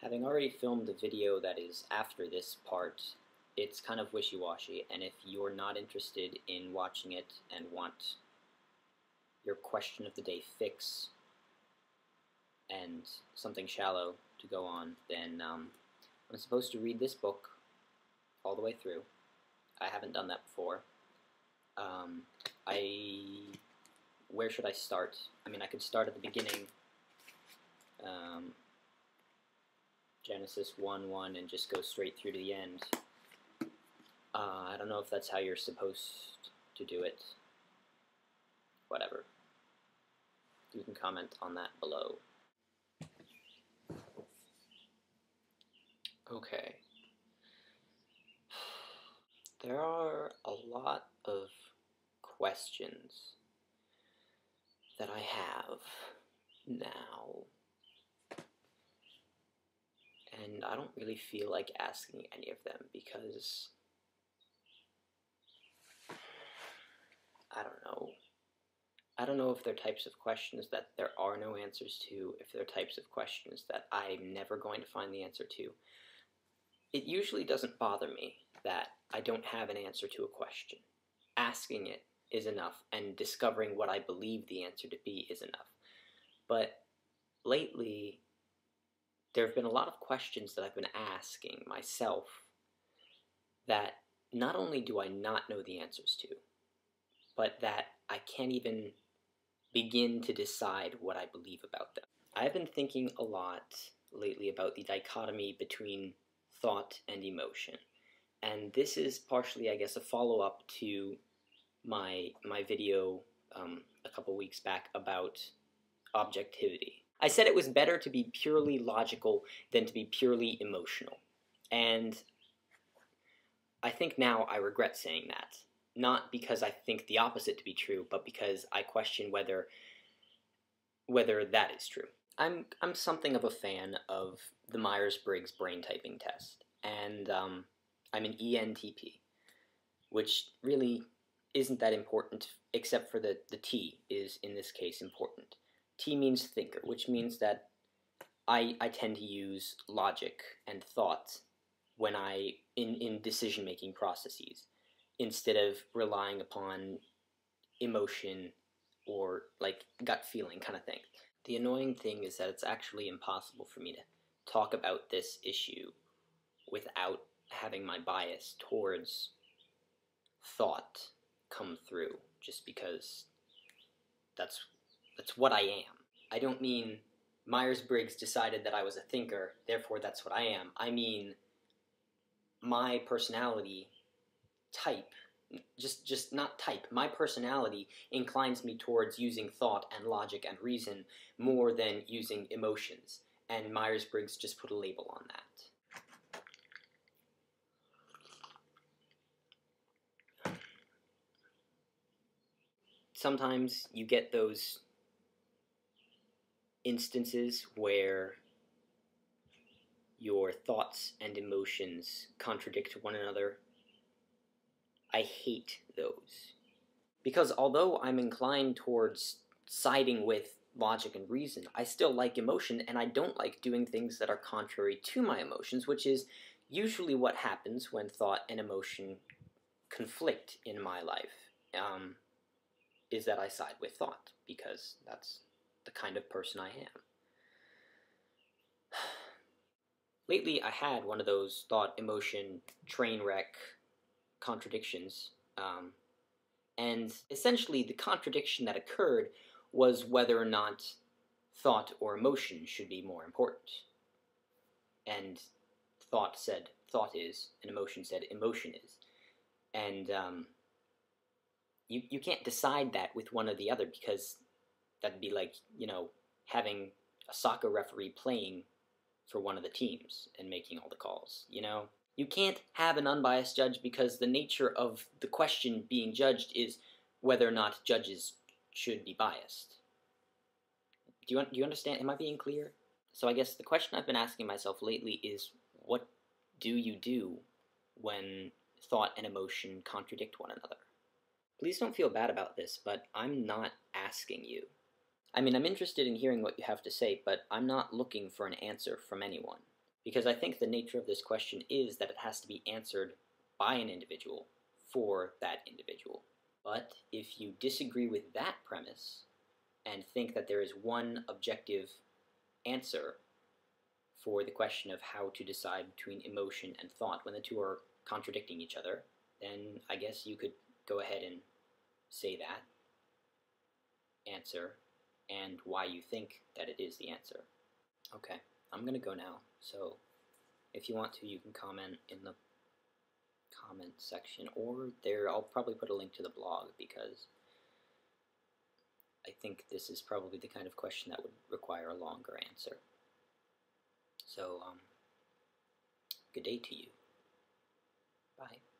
Having already filmed a video that is after this part, it's kind of wishy-washy, and if you're not interested in watching it and want your question of the day fix and something shallow to go on, then I'm supposed to read this book all the way through. I haven't done that before. Where should I start? I mean, I could start at the beginning, Genesis 1:1, and just go straight through to the end. I don't know if that's how you're supposed to do it. Whatever. You can comment on that below. Okay. There are a lot of questions that I have now, and I don't really feel like asking any of them because I don't know if they're types of questions that there are no answers to, if they're types of questions that I'm never going to find the answer to. It usually doesn't bother me that I don't have an answer to a question. Asking it is enough, and discovering what I believe the answer to be is enough. But lately, there have been a lot of questions that I've been asking myself that not only do I not know the answers to, but that I can't even begin to decide what I believe about them. I've been thinking a lot lately about the dichotomy between thought and emotion, and this is partially, I guess, a follow-up to my video a couple weeks back about objectivity. I said it was better to be purely logical than to be purely emotional, and I think now I regret saying that. Not because I think the opposite to be true, but because I question whether that is true. I'm something of a fan of the Myers-Briggs brain typing test, and I'm an ENTP, which really isn't that important, except for the T is, in this case, important. T means thinker, which means that I tend to use logic and thought when in decision-making processes, instead of relying upon emotion or like gut feeling kind of thing. The annoying thing is that it's actually impossible for me to talk about this issue without having my bias towards thought come through, just because that's what I am. I don't mean Myers-Briggs decided that I was a thinker, therefore that's what I am. I mean my personality type, just not type, my personality inclines me towards using thought and logic and reason more than using emotions, and Myers-Briggs just put a label on that. Sometimes you get those instances where your thoughts and emotions contradict one another. I hate those. Because although I'm inclined towards siding with logic and reason, I still like emotion, and I don't like doing things that are contrary to my emotions, which is usually what happens when thought and emotion conflict in my life, is that I side with thought, because that's the kind of person I am. Lately, I had one of those thought-emotion train wreck contradictions, and essentially the contradiction that occurred was whether or not thought or emotion should be more important. And thought said thought is, and emotion said emotion is. And you can't decide that with one or the other, because that'd be like, you know, having a soccer referee playing for one of the teams and making all the calls, you know? You can't have an unbiased judge, because the nature of the question being judged is whether or not judges should be biased. Do you understand? Am I being clear? So I guess the question I've been asking myself lately is, what do you do when thought and emotion contradict one another? Please don't feel bad about this, but I'm not asking you. I mean, I'm interested in hearing what you have to say, but I'm not looking for an answer from anyone. Because I think the nature of this question is that it has to be answered by an individual for that individual. But if you disagree with that premise and think that there is one objective answer for the question of how to decide between emotion and thought when the two are contradicting each other, then I guess you could go ahead and say that answer and why you think that it is the answer. Okay, I'm going to go now, so if you want to, you can comment in the comment section, or there, I'll probably put a link to the blog, because I think this is probably the kind of question that would require a longer answer. So, good day to you. Bye.